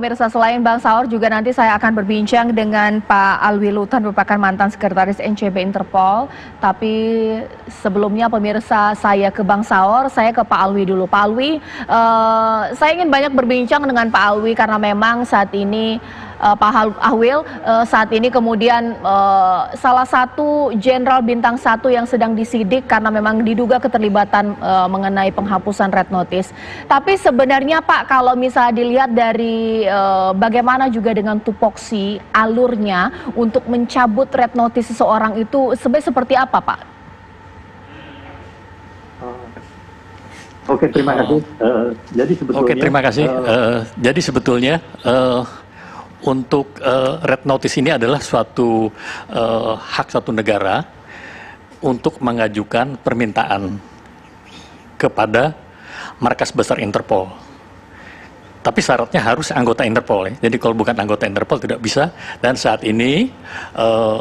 pemirsa, selain Bang Saur juga nanti saya akan berbincang dengan Pak Alwi Lutan, merupakan mantan sekretaris NCB Interpol. Tapi sebelumnya pemirsa, saya ke Bang Saur, saya ke Pak Alwi dulu. Pak Alwi, saya ingin banyak berbincang dengan Pak Alwi karena memang saat ini Pak Ahwil saat ini kemudian salah satu jenderal bintang 1 yang sedang disidik karena memang diduga keterlibatan mengenai penghapusan red notice. Tapi sebenarnya Pak, kalau misalnya dilihat dari bagaimana juga dengan tupoksi alurnya untuk mencabut red notice seseorang itu sebenarnya seperti apa Pak? Oke, terima kasih. Jadi sebetulnya. Oke, terima kasih. Jadi sebetulnya untuk red notice ini adalah suatu hak suatu negara untuk mengajukan permintaan kepada markas besar Interpol. Tapi syaratnya harus anggota Interpol ya. Jadi kalau bukan anggota Interpol tidak bisa. Dan saat ini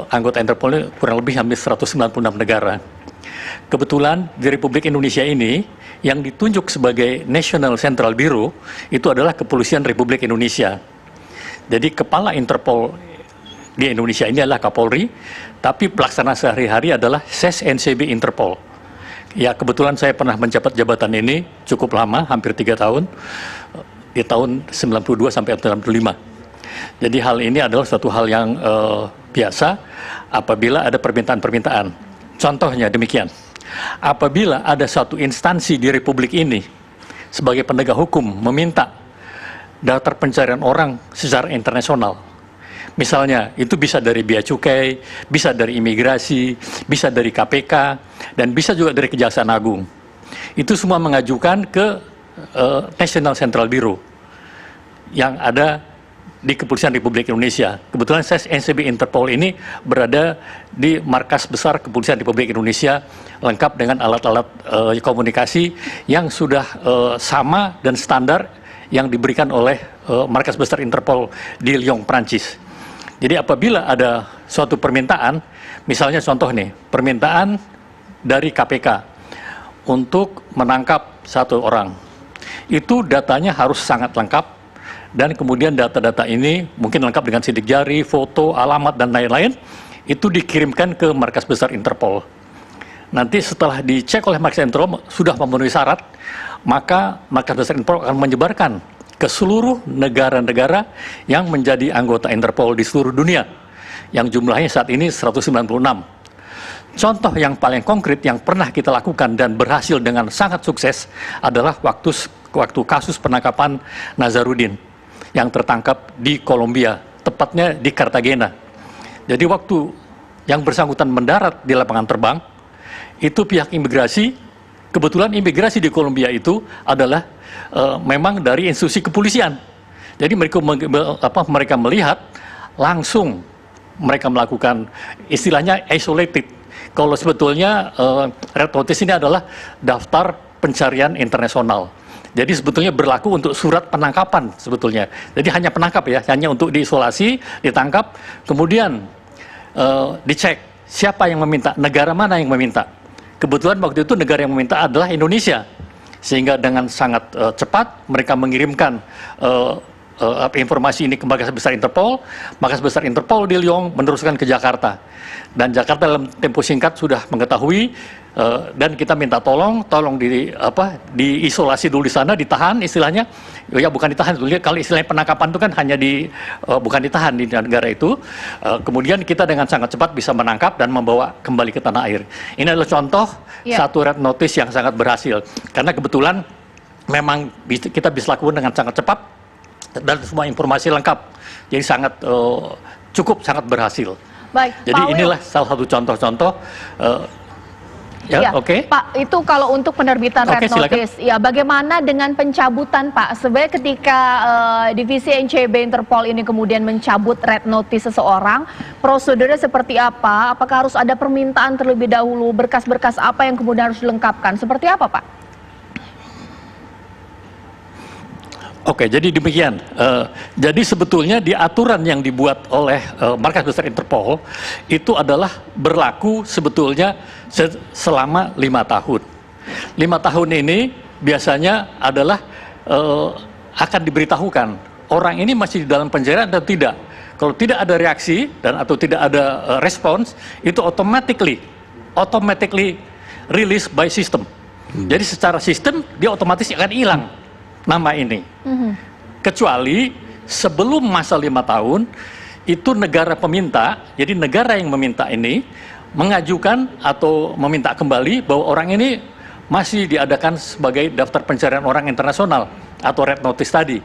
anggota Interpol kurang lebih hampir 196 negara. Kebetulan di Republik Indonesia ini yang ditunjuk sebagai National Central Bureau itu adalah Kepolisian Republik Indonesia. Jadi kepala Interpol di Indonesia ini adalah Kapolri, tapi pelaksana sehari-hari adalah SES NCB Interpol. Ya, kebetulan saya pernah menjabat jabatan ini cukup lama, hampir 3 tahun, di tahun 92 sampai 95. Jadi hal ini adalah suatu hal yang biasa apabila ada permintaan-permintaan. Contohnya demikian, apabila ada suatu instansi di Republik ini sebagai penegak hukum meminta daftar pencarian orang secara internasional. Misalnya, itu bisa dari Bea Cukai, bisa dari imigrasi, bisa dari KPK, dan bisa juga dari Kejaksaan Agung. Itu semua mengajukan ke National Central Bureau yang ada di Kepolisian Republik Indonesia. Kebetulan saya NCB Interpol ini berada di markas besar Kepolisian Republik Indonesia, lengkap dengan alat-alat komunikasi yang sudah sama dan standar yang diberikan oleh markas besar Interpol di Lyon, Prancis. Jadi apabila ada suatu permintaan, misalnya contoh nih, permintaan dari KPK untuk menangkap satu orang, itu datanya harus sangat lengkap, dan kemudian data-data ini mungkin lengkap dengan sidik jari, foto, alamat, dan lain-lain, itu dikirimkan ke markas besar Interpol. Nanti setelah dicek oleh markas Interpol sudah memenuhi syarat, maka markas besar Interpol akan menyebarkan ke seluruh negara-negara yang menjadi anggota Interpol di seluruh dunia, yang jumlahnya saat ini 196. Contoh yang paling konkret yang pernah kita lakukan dan berhasil dengan sangat sukses adalah waktu kasus penangkapan Nazarudin yang tertangkap di Kolombia, tepatnya di Cartagena. Jadi waktu yang bersangkutan mendarat di lapangan terbang, itu pihak imigrasi, kebetulan imigrasi di Kolombia itu adalah memang dari institusi kepolisian. Jadi mereka melihat langsung, mereka melakukan istilahnya isolated. Kalau sebetulnya red notice ini adalah daftar pencarian internasional. Jadi sebetulnya berlaku untuk surat penangkapan sebetulnya. Jadi hanya penangkap ya, hanya untuk diisolasi, ditangkap, kemudian dicek siapa yang meminta, negara mana yang meminta. Kebetulan waktu itu negara yang meminta adalah Indonesia, sehingga dengan sangat cepat mereka mengirimkan informasi ini ke markas besar Interpol. Markas besar Interpol di Lyon meneruskan ke Jakarta, dan Jakarta dalam tempo singkat sudah mengetahui, dan kita minta tolong diisolasi dulu di sana, ditahan istilahnya. Ya bukan ditahan, kalau istilahnya penangkapan itu kan hanya bukan ditahan di negara itu. Kemudian kita dengan sangat cepat bisa menangkap dan membawa kembali ke tanah air. Ini adalah contoh satu red notice yang sangat berhasil, karena kebetulan memang kita bisa lakukan dengan sangat cepat dan semua informasi lengkap. Jadi sangat berhasil. Baik, jadi Pak inilah salah satu contoh-contoh. Oke. Pak, itu kalau untuk penerbitan red notice, ya bagaimana dengan pencabutan Pak? Sebenarnya ketika divisi NCB Interpol ini kemudian mencabut red notice seseorang, prosedurnya seperti apa? Apakah harus ada permintaan terlebih dahulu, berkas-berkas apa yang kemudian harus dilengkapkan? Seperti apa Pak? Oke, jadi demikian. Jadi sebetulnya di aturan yang dibuat oleh markas besar Interpol itu adalah berlaku sebetulnya selama 5 tahun. 5 tahun ini biasanya adalah akan diberitahukan orang ini masih di dalam penjara atau tidak. Kalau tidak ada reaksi dan atau tidak ada respons, itu automatically release by system. Jadi secara sistem dia otomatis akan hilang nama ini. Kecuali sebelum masa 5 tahun itu negara peminta, jadi negara yang meminta ini mengajukan atau meminta kembali bahwa orang ini masih diadakan sebagai daftar pencarian orang internasional atau red notice tadi.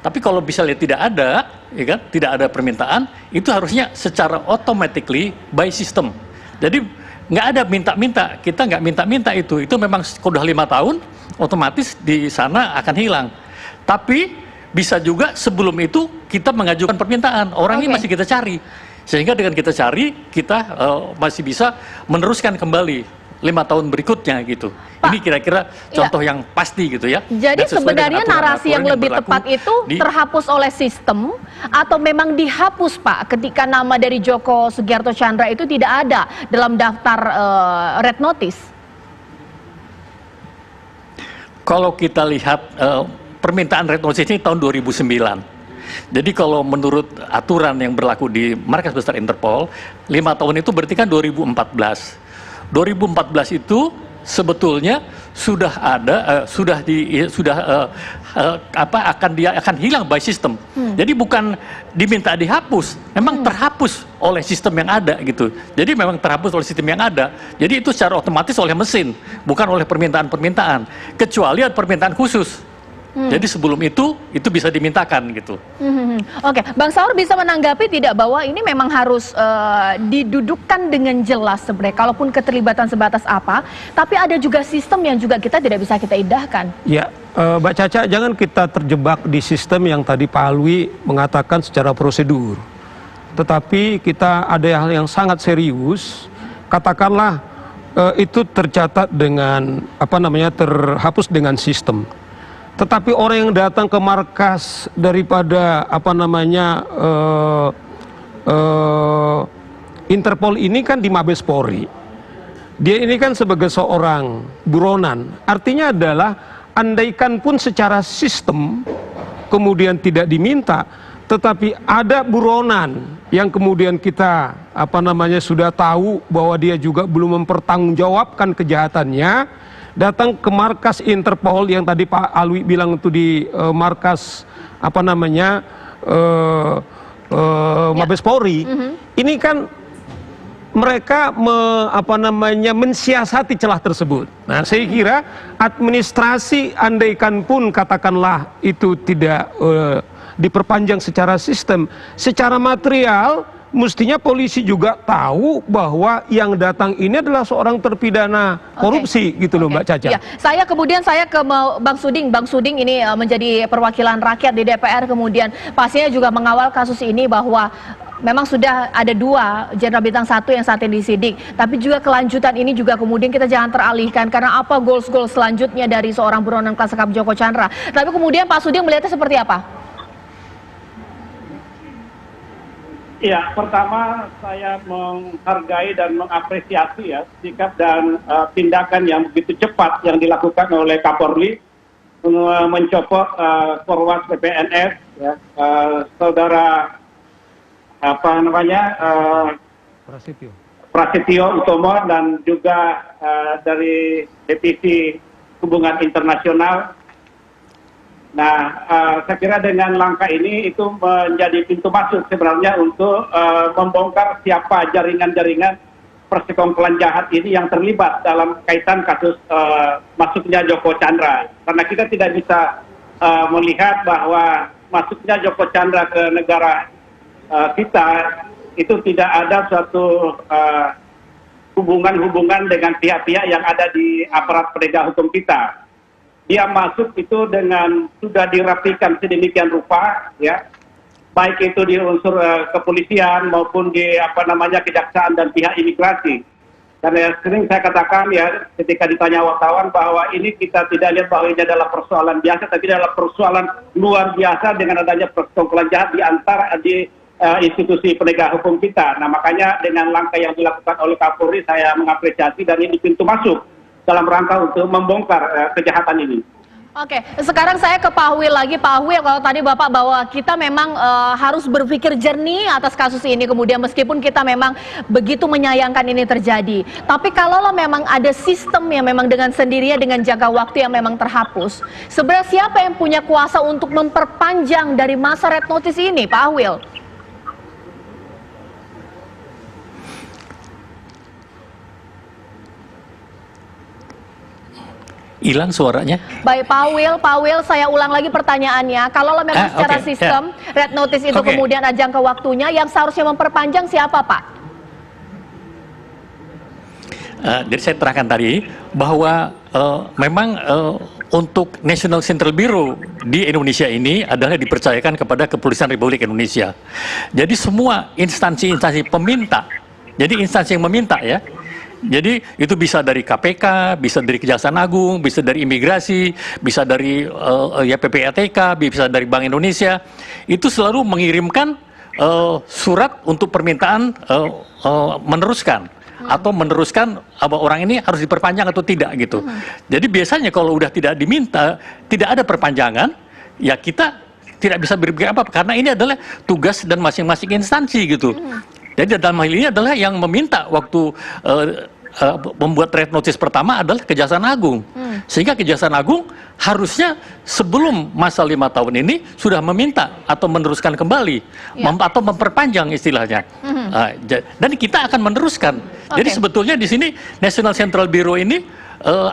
Tapi kalau misalnya tidak ada, ya kan, tidak ada permintaan, itu harusnya secara automatically by system. Jadi nggak ada minta-minta, kita nggak minta-minta itu memang sudah 5 tahun, otomatis di sana akan hilang. Tapi bisa juga sebelum itu kita mengajukan permintaan, orang ini masih kita cari, sehingga dengan kita cari kita masih bisa meneruskan kembali 5 tahun berikutnya gitu. Pak, ini kira-kira contoh yang pasti gitu ya. Jadi sebenarnya narasi yang lebih tepat itu terhapus oleh sistem atau memang dihapus Pak ketika nama dari Joko Sugiarto Tjandra itu tidak ada dalam daftar red notice? Kalau kita lihat permintaan red notice ini tahun 2009. Jadi kalau menurut aturan yang berlaku di Markas Besar Interpol, 5 tahun itu berarti kan 2014. 2014 itu sebetulnya sudah ada akan hilang by system. Jadi bukan diminta dihapus, memang terhapus oleh sistem yang ada gitu. Jadi memang terhapus oleh sistem yang ada. Jadi itu secara otomatis oleh mesin, bukan oleh permintaan-permintaan. Kecuali ada permintaan khusus. Jadi sebelum itu bisa dimintakan gitu. Oke, Bang Saur bisa menanggapi tidak bahwa ini memang harus didudukkan dengan jelas sebenarnya, kalaupun keterlibatan sebatas apa, tapi ada juga sistem yang juga kita tidak bisa kita indahkan. Ya, Mbak Caca, jangan kita terjebak di sistem yang tadi Pak Alwi mengatakan secara prosedur. Tetapi kita ada hal yang sangat serius, katakanlah itu tercatat dengan terhapus dengan sistem. Tetapi orang yang datang ke markas daripada Interpol ini kan di Mabes Polri. Dia ini kan sebagai seorang buronan. Artinya adalah andaikan pun secara sistem kemudian tidak diminta, tetapi ada buronan yang kemudian kita sudah tahu bahwa dia juga belum mempertanggungjawabkan kejahatannya, datang ke markas Interpol yang tadi Pak Alwi bilang itu di markas Mabes Polri. Ini kan mereka mensiasati celah tersebut. Nah, saya kira administrasi andaikan pun katakanlah itu tidak diperpanjang secara sistem, secara material mestinya polisi juga tahu bahwa yang datang ini adalah seorang terpidana korupsi gitu loh Mbak Caca. Ya, saya ke Bang Suding. Bang Suding ini menjadi perwakilan rakyat di DPR, kemudian pastinya juga mengawal kasus ini bahwa memang sudah ada 2 Jenderal Bintang 1 yang saat ini disidik, tapi juga kelanjutan ini juga kemudian kita jangan teralihkan karena apa goals selanjutnya dari seorang buronan kelas akap Joko Tjandra. Tapi kemudian Pak Suding melihatnya seperti apa? Ya, pertama saya menghargai dan mengapresiasi ya sikap dan tindakan yang begitu cepat yang dilakukan oleh Kapolri mencopot Korwas PPNS, ya, saudara Prasetyo Utomo dan juga dari Divisi Hubungan Internasional. Nah, saya kira dengan langkah ini itu menjadi pintu masuk sebenarnya untuk membongkar siapa jaringan-jaringan persekongkolan jahat ini yang terlibat dalam kaitan kasus masuknya Joko Tjandra. Karena kita tidak bisa melihat bahwa masuknya Joko Tjandra ke negara kita itu tidak ada suatu hubungan-hubungan dengan pihak-pihak yang ada di aparat penegak hukum kita. Dia masuk itu dengan sudah dirapikan sedemikian rupa, ya, baik itu di unsur kepolisian maupun di kejaksaan dan pihak imigrasi. Karena sering saya katakan ya ketika ditanya wartawan bahwa ini kita tidak lihat bahwa ini adalah persoalan biasa, tapi adalah persoalan luar biasa dengan adanya persekongkolan jahat di antara institusi penegak hukum kita. Nah, makanya dengan langkah yang dilakukan oleh Kapolri saya mengapresiasi dan ini pintu masuk dalam rangka untuk membongkar kejahatan ini. Oke, sekarang saya ke Pak Wil lagi. Pak Wil, kalau tadi Bapak bahwa kita memang harus berpikir jernih atas kasus ini, kemudian meskipun kita memang begitu menyayangkan ini terjadi. Tapi kalau memang ada sistem yang memang dengan sendirinya, dengan jangka waktu yang memang terhapus, sebenarnya siapa yang punya kuasa untuk memperpanjang dari masa red notice ini, Pak Wil? Hilang suaranya. Baik, Pak Wil, saya ulang lagi pertanyaannya. Kalau memang secara sistem red notice itu kemudian ada jangka waktunya, yang seharusnya memperpanjang siapa, Pak? Jadi saya terangkan tadi bahwa memang untuk National Central Bureau di Indonesia ini adalah dipercayakan kepada Kepolisian Republik Indonesia. Jadi semua instansi-instansi peminta, jadi instansi yang meminta ya. Jadi itu bisa dari KPK, bisa dari Kejaksaan Agung, bisa dari Imigrasi, bisa dari PPATK, bisa dari Bank Indonesia. Itu selalu mengirimkan surat untuk permintaan meneruskan atau meneruskan orang ini harus diperpanjang atau tidak gitu. Jadi biasanya kalau udah tidak diminta, tidak ada perpanjangan, ya kita tidak bisa berpikir apa karena ini adalah tugas dan masing-masing instansi gitu. Jadi dalam hal ini adalah yang meminta waktu membuat red notice pertama adalah Kejaksaan Agung. Sehingga Kejaksaan Agung harusnya sebelum masa 5 tahun ini sudah meminta atau meneruskan kembali atau memperpanjang istilahnya. Dan kita akan meneruskan. Jadi sebetulnya di sini National Central Bureau ini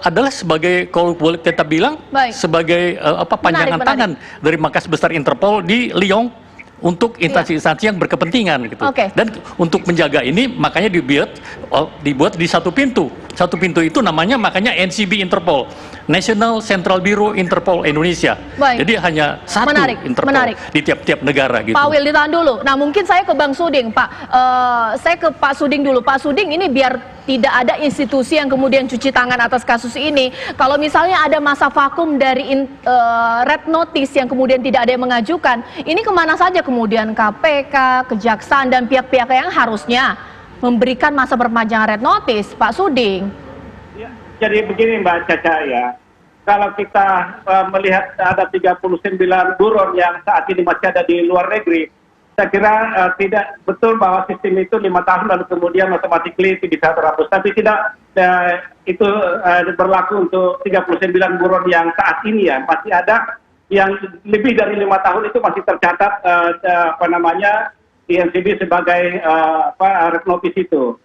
adalah sebagai, kalau boleh kita bilang, sebagai panjangan tangan dari Markas Besar Interpol di Lyon untuk instansi-instansi yang berkepentingan gitu. Dan untuk menjaga ini makanya dibuat di satu pintu. Satu pintu itu namanya makanya NCB Interpol, National Central Bureau Interpol Indonesia. Jadi hanya satu Interpol di tiap-tiap negara gitu. Pak Wil, ditahan dulu. Nah mungkin saya ke Bang Suding, Pak. Saya ke Pak Suding dulu. Pak Suding, ini biar tidak ada institusi yang kemudian cuci tangan atas kasus ini. Kalau misalnya ada masa vakum dari red notice yang kemudian tidak ada yang mengajukan, ini kemana saja kemudian KPK, Kejaksaan, dan pihak-pihak yang harusnya memberikan masa perpanjangan red notice, Pak Suding? Ya, jadi begini Mbak Caca ya, kalau kita melihat ada 39 buron yang saat ini masih ada di luar negeri, saya kira tidak betul bahwa sistem itu 5 tahun lalu kemudian automatically itu bisa terhapus. Tapi tidak itu berlaku untuk 39 buron yang saat ini ya, masih ada yang lebih dari 5 tahun itu masih tercatat di NCB sebagai red notice itu.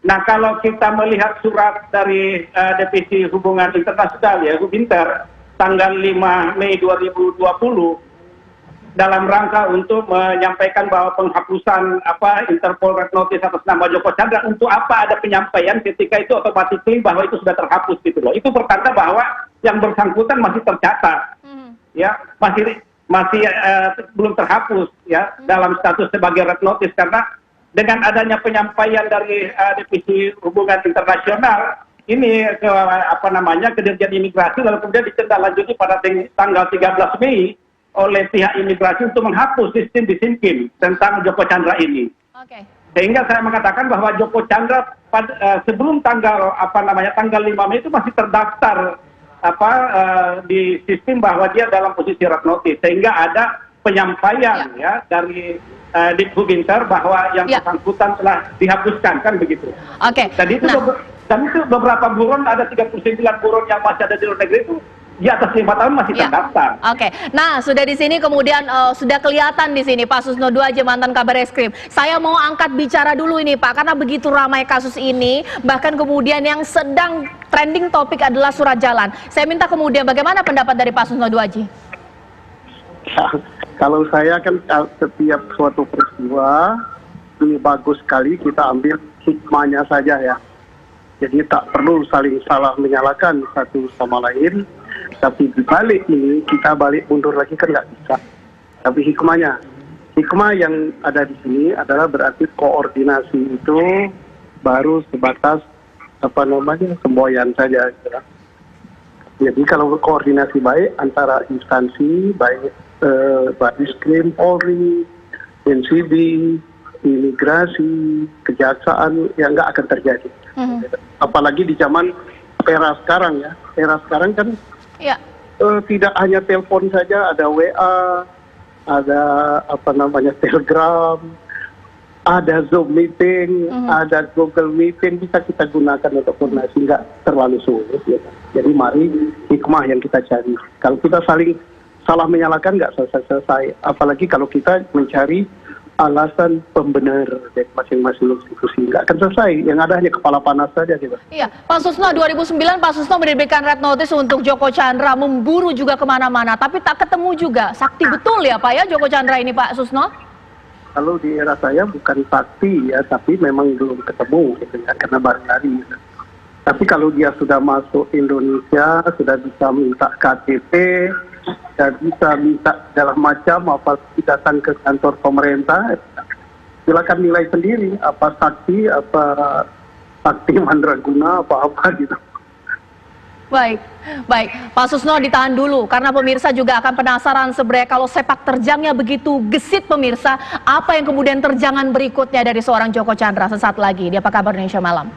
Nah kalau kita melihat surat dari Divisi Hubungan Internasional ya, Hubinter, tanggal 5 Mei 2020 dalam rangka untuk menyampaikan bahwa penghapusan Interpol red notice atas nama Joko Chandra, untuk apa ada penyampaian ketika itu otomatis bahwa itu sudah terhapus gitu loh. Itu pertanda bahwa yang bersangkutan masih tercatat, ya masih belum terhapus ya dalam status sebagai red notice, karena dengan adanya penyampaian dari Divisi Hubungan Internasional ini ke ke Dirjen Imigrasi, lalu kemudian ditindaklanjuti pada tanggal 13 Mei oleh pihak imigrasi untuk menghapus sistem disimkin tentang Joko Chandra ini. Sehingga saya mengatakan bahwa Joko Chandra sebelum tanggal tanggal 5 Mei itu masih terdaftar di sistem bahwa dia dalam posisi red notice, sehingga ada penyampaian ya dari di Hubinter bahwa yang bersangkutan telah dihapuskan, kan begitu. Dan itu beberapa buron, ada 39 buron yang masih ada di luar negeri itu di atas 5 tahun masih terdaftar. Nah sudah di sini kemudian sudah kelihatan di sini Pak Susno Duaje, mantan Kabar Eskrim. Saya mau angkat bicara dulu ini Pak, karena begitu ramai kasus ini, bahkan kemudian yang sedang trending topik adalah surat jalan. Saya minta kemudian bagaimana pendapat dari Pak Susno Duaje? Kalau saya kan setiap suatu peristiwa ini bagus sekali kita ambil hikmahnya saja ya. Jadi tak perlu saling salah menyalahkan satu sama lain. Tapi di balik ini kita balik mundur lagi kan nggak bisa. Tapi hikmah yang ada di sini adalah berarti koordinasi itu baru sebatas semboyan saja. Ya. Jadi kalau koordinasi baik antara instansi baik Bariskrim, Polri, NCB, Imigrasi, Kejaksaan, ya nggak akan terjadi. Apalagi di zaman era sekarang ya. Era sekarang kan tidak hanya telepon saja, ada WA, ada Telegram, ada Zoom meeting, ada Google meeting, bisa kita gunakan untuk koordinasi, nggak terlalu sulit. Ya. Jadi mari hikmah yang kita cari. Kalau kita saling salah menyalahkan nggak selesai-selesai. Apalagi kalau kita mencari alasan pembenar dari masing-masing institusi, nggak akan selesai. Yang ada hanya kepala panas saja gitu. Iya, Pak Susno, 2009 Pak Susno menerbitkan red notice untuk Joko Chandra, memburu juga kemana-mana, tapi tak ketemu juga. Sakti betul ya Pak ya Joko Chandra ini Pak Susno? Kalau di era saya bukan sakti ya, tapi memang belum ketemu gitu ya, karena baru hari. Gitu. Tapi kalau dia sudah masuk Indonesia, sudah bisa minta KTP, dan bisa minta segala macam, apalagi datang ke kantor pemerintah, silakan nilai sendiri apa sakti mandraguna, apa gitu. Baik, Pak Susno ditahan dulu karena pemirsa juga akan penasaran sebenarnya kalau sepak terjangnya begitu gesit pemirsa, apa yang kemudian terjangan berikutnya dari seorang Joko Chandra. Sesaat lagi di Apa Kabar Indonesia Malam.